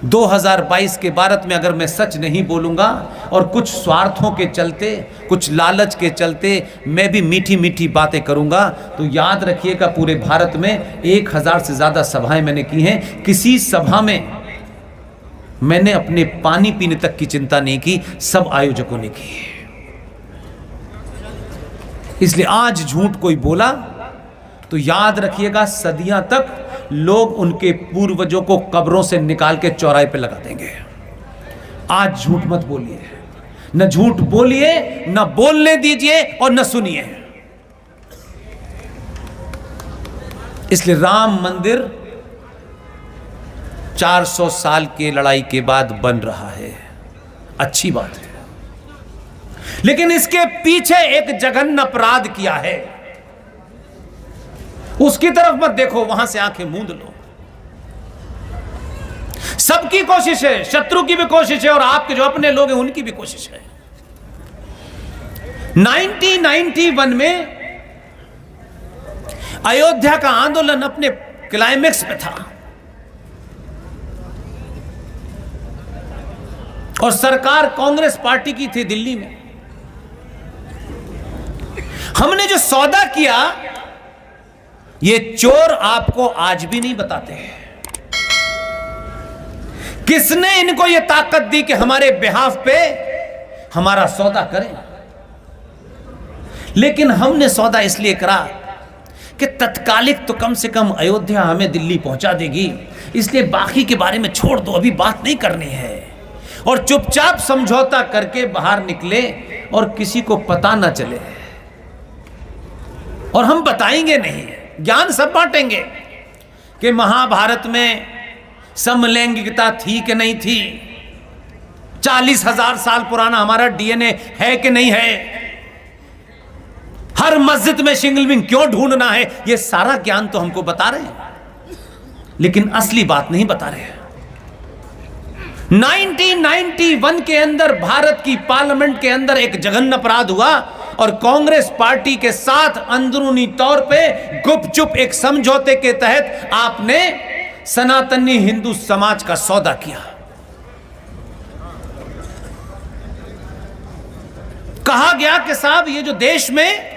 2022 के भारत में अगर मैं सच नहीं बोलूंगा और कुछ स्वार्थों के चलते, कुछ लालच के चलते मैं भी मीठी मीठी बातें करूंगा, तो याद रखिएगा पूरे भारत में 1000 से ज्यादा सभाएं मैंने की हैं। किसी सभा में मैंने अपने पानी पीने तक की चिंता नहीं की, सब आयोजकों ने की। इसलिए आज झूठ कोई बोला तो याद रखिएगा सदियां तक लोग उनके पूर्वजों को कब्रों से निकाल के चौराहे पे लगा देंगे। आज झूठ मत बोलिए, न झूठ बोलिए, न बोलने दीजिए और न सुनिए। इसलिए राम मंदिर 400 साल की लड़ाई के बाद बन रहा है, अच्छी बात है, लेकिन इसके पीछे एक जघन्य अपराध किया है, उसकी तरफ मत देखो, वहां से आंखें मूंद लो। सबकी कोशिश है, शत्रु की भी कोशिश है और आपके जो अपने लोग हैं उनकी भी कोशिश है। 1991 में अयोध्या का आंदोलन अपने क्लाइमेक्स पे था और सरकार कांग्रेस पार्टी की थी दिल्ली में। हमने जो सौदा किया, ये चोर आपको आज भी नहीं बताते हैं किसने इनको ये ताकत दी कि हमारे बिहाफ पे हमारा सौदा करें। लेकिन हमने सौदा इसलिए करा कि तत्कालिक तो कम से कम अयोध्या हमें दिल्ली पहुंचा देगी, इसलिए बाकी के बारे में छोड़ दो, अभी बात नहीं करनी है। और चुपचाप समझौता करके बाहर निकले और किसी को पता ना चले, और हम बताएंगे नहीं, ज्ञान सब बांटेंगे कि महाभारत में समलैंगिकता थी कि नहीं थी, 40,000 साल पुराना हमारा डीएनए है कि नहीं है, हर मस्जिद में शिंगलविंग क्यों ढूंढना है, यह सारा ज्ञान तो हमको बता रहे हैं, लेकिन असली बात नहीं बता रहे हैं। 1991 के अंदर भारत की पार्लियामेंट के अंदर एक जघन्य अपराध हुआ और कांग्रेस पार्टी के साथ अंदरूनी तौर पे गुपचुप एक समझौते के तहत आपने सनातनी हिंदू समाज का सौदा किया। कहा गया कि साहब ये जो देश में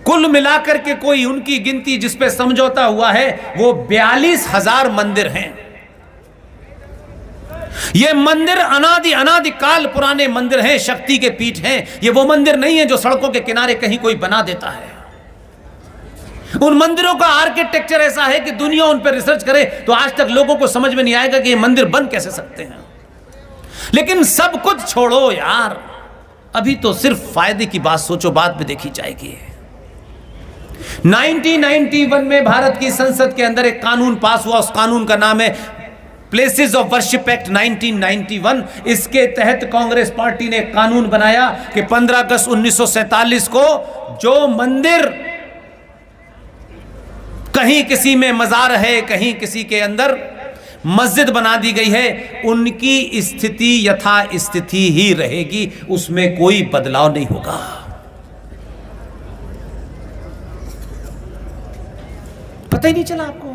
कुल मिलाकर के कोई उनकी गिनती जिस पे समझौता हुआ है वो 42,000 मंदिर हैं। ये मंदिर अनादि काल पुराने मंदिर हैं, शक्ति के पीठ हैं। ये वो मंदिर नहीं है जो सड़कों के किनारे कहीं कोई बना देता है। उन मंदिरों का आर्किटेक्चर ऐसा है कि दुनिया उन पर रिसर्च करे तो आज तक लोगों को समझ में नहीं आएगा कि ये मंदिर बन कैसे सकते हैं। लेकिन सब कुछ छोड़ो यार, अभी तो सिर्फ फायदे की बात सोचो, बाद में देखी जाएगी। 1991 में भारत की संसद के अंदर एक कानून पास हुआ, उस कानून का नाम है प्लेसेस ऑफ वर्शिप एक्ट 1991। इसके तहत कांग्रेस पार्टी ने कानून बनाया कि 15 अगस्त 1947 को जो मंदिर कहीं किसी में मजार है, कहीं किसी के अंदर मस्जिद बना दी गई है, उनकी स्थिति यथा स्थिति ही रहेगी, उसमें कोई बदलाव नहीं होगा। पता ही नहीं चला आपको?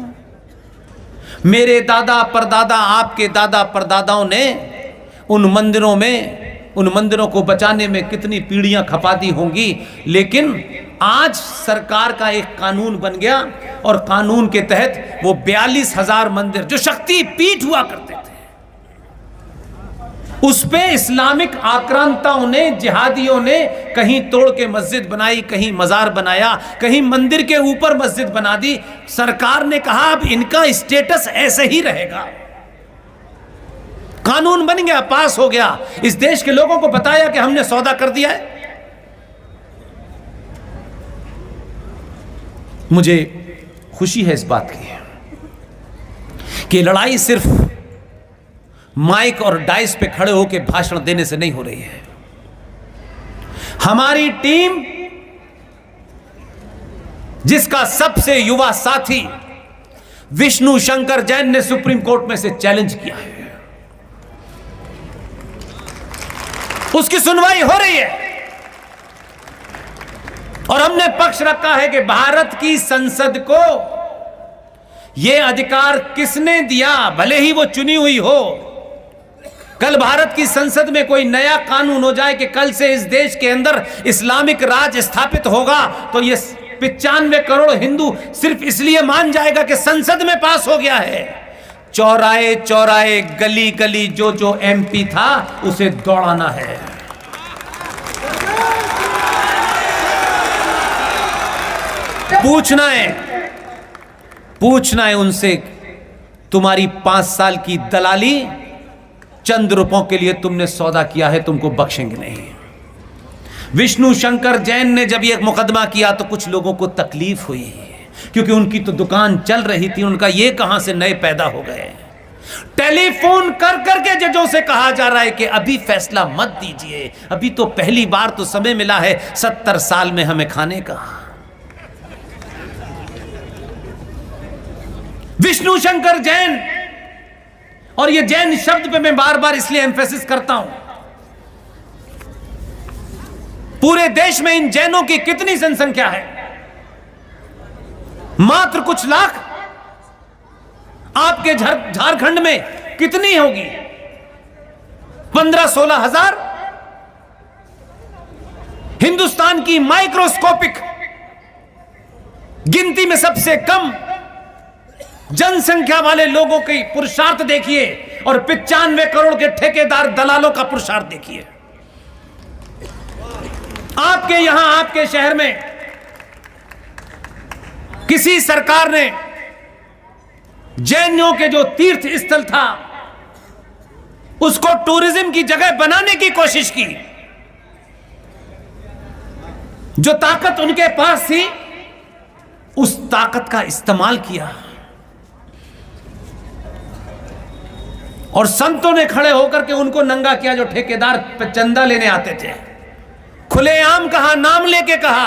मेरे दादा परदादा, आपके दादा परदादाओं ने उन मंदिरों को बचाने में कितनी पीढ़ियां खपा दी होंगी, लेकिन आज सरकार का एक कानून बन गया और कानून के तहत वो 42,000 मंदिर जो शक्ति पीठ हुआ करते थे, उस पे इस्लामिक आक्रांताओं ने, जिहादियों ने कहीं तोड़ के मस्जिद बनाई, कहीं मजार बनाया, कहीं मंदिर के ऊपर मस्जिद बना दी। सरकार ने कहा अब इनका स्टेटस ऐसे ही रहेगा। कानून बन गया, पास हो गया, इस देश के लोगों को बताया कि हमने सौदा कर दिया है। मुझे खुशी है इस बात की कि लड़ाई सिर्फ माइक और डाइस पे खड़े होकर भाषण देने से नहीं हो रही है। हमारी टीम, जिसका सबसे युवा साथी विष्णु शंकर जैन ने सुप्रीम कोर्ट में से चैलेंज किया है, उसकी सुनवाई हो रही है और हमने पक्ष रखा है कि भारत की संसद को ये अधिकार किसने दिया, भले ही वो चुनी हुई हो। कल भारत की संसद में कोई नया कानून हो जाए कि कल से इस देश के अंदर इस्लामिक राज स्थापित होगा, तो ये 95 करोड़ हिंदू सिर्फ इसलिए मान जाएगा कि संसद में पास हो गया है। चौराहे चौराहे, गली गली जो जो एमपी था उसे दौड़ाना है। पूछना है उनसे, तुम्हारी 5 साल की दलाली, चंद रुपयों के लिए तुमने सौदा किया है, तुमको बख्शेंगे नहीं। विष्णु शंकर जैन ने जब यह मुकदमा किया तो कुछ लोगों को तकलीफ हुई, क्योंकि उनकी तो दुकान चल रही थी, उनका ये कहां से नए पैदा हो गए। टेलीफोन कर करके जजों से कहा जा रहा है कि अभी फैसला मत दीजिए, अभी तो पहली बार तो समय मिला है 70 साल में हमें खाने का। विष्णु शंकर जैन, और ये जैन शब्द पे मैं बार बार इसलिए एम्फेसिस करता हूं, पूरे देश में इन जैनों की कितनी जनसंख्या है? मात्र कुछ लाख। आपके झारखंड में कितनी होगी? 15-16 हजार। हिंदुस्तान की माइक्रोस्कोपिक गिनती में सबसे कम जनसंख्या वाले लोगों की पुरुषार्थ देखिए, और 95 करोड़ के ठेकेदार दलालों का पुरुषार्थ देखिए। आपके यहां, आपके शहर में किसी सरकार ने जैनियों के जो तीर्थ स्थल था उसको टूरिज्म की जगह बनाने की कोशिश की। जो ताकत उनके पास थी उस ताकत का इस्तेमाल किया, और संतों ने खड़े होकर के उनको नंगा किया जो ठेकेदार पे चंदा लेने आते थे। खुलेआम कहा, नाम लेके कहा,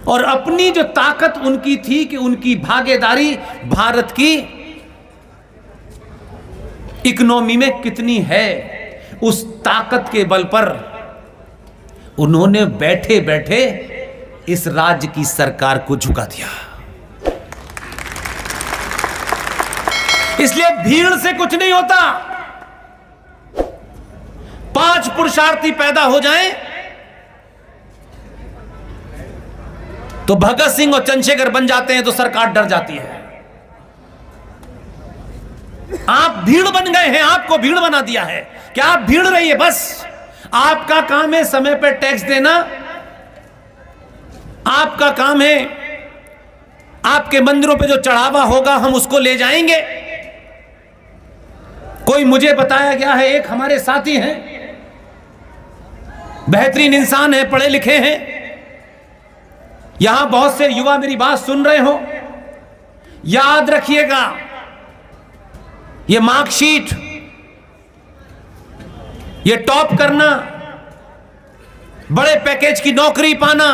और अपनी जो ताकत उनकी थी कि उनकी भागीदारी भारत की इकोनॉमी में कितनी है, उस ताकत के बल पर उन्होंने बैठे बैठे इस राज्य की सरकार को झुका दिया। इसलिए भीड़ से कुछ नहीं होता। 5 पुरुषार्थी पैदा हो जाएं तो भगत सिंह और चंद्रशेखर बन जाते हैं, तो सरकार डर जाती है। आप भीड़ बन गए हैं, आपको भीड़ बना दिया है। क्या आप भीड़ रही है? बस आपका काम है समय पर टैक्स देना, आपका काम है आपके मंदिरों पे जो चढ़ावा होगा हम उसको ले जाएंगे। कोई मुझे बताया गया है, एक हमारे साथी हैं, बेहतरीन इंसान है, पढ़े लिखे हैं, यहां बहुत से युवा मेरी बात सुन रहे हो, याद रखिएगा, ये मार्कशीट, ये टॉप करना, बड़े पैकेज की नौकरी पाना,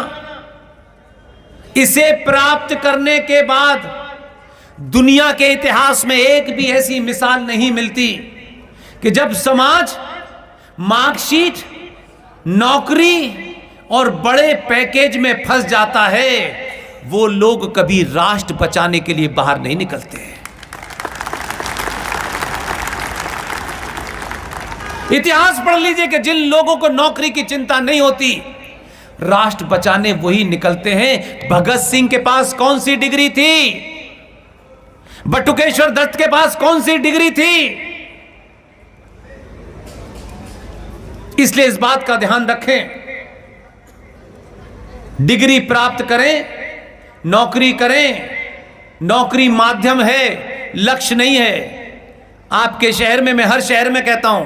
इसे प्राप्त करने के बाद दुनिया के इतिहास में एक भी ऐसी मिसाल नहीं मिलती कि जब समाज मार्कशीट, नौकरी और बड़े पैकेज में फंस जाता है, वो लोग कभी राष्ट्र बचाने के लिए बाहर नहीं निकलते। इतिहास पढ़ लीजिए कि जिन लोगों को नौकरी की चिंता नहीं होती, राष्ट्र बचाने वही निकलते हैं। भगत सिंह के पास कौन सी डिग्री थी? बटुकेश्वर दत्त के पास कौन सी डिग्री थी? इसलिए इस बात का ध्यान रखें, डिग्री प्राप्त करें, नौकरी करें, नौकरी माध्यम है, लक्ष्य नहीं है। आपके शहर में, मैं हर शहर में कहता हूं,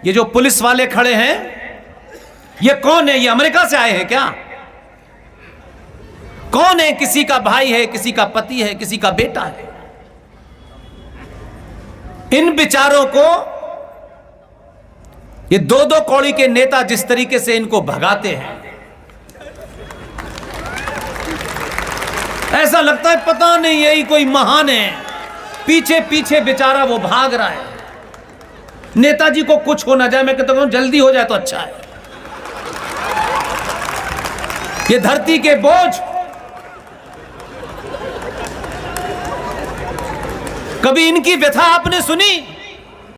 ये जो पुलिस वाले खड़े हैं, ये कौन है? ये अमेरिका से आए हैं क्या? कौन है? किसी का भाई है, किसी का पति है, किसी का बेटा है। इन विचारों को ये 2-2 कौड़ी के नेता जिस तरीके से इनको भगाते हैं, ऐसा लगता है पता नहीं यही कोई महान है, पीछे पीछे बेचारा वो भाग रहा है। नेताजी को कुछ हो ना जाए, मैं कहता हूं जल्दी हो जाए तो अच्छा है। ये धरती के बोझ कभी इनकी व्यथा आपने सुनी?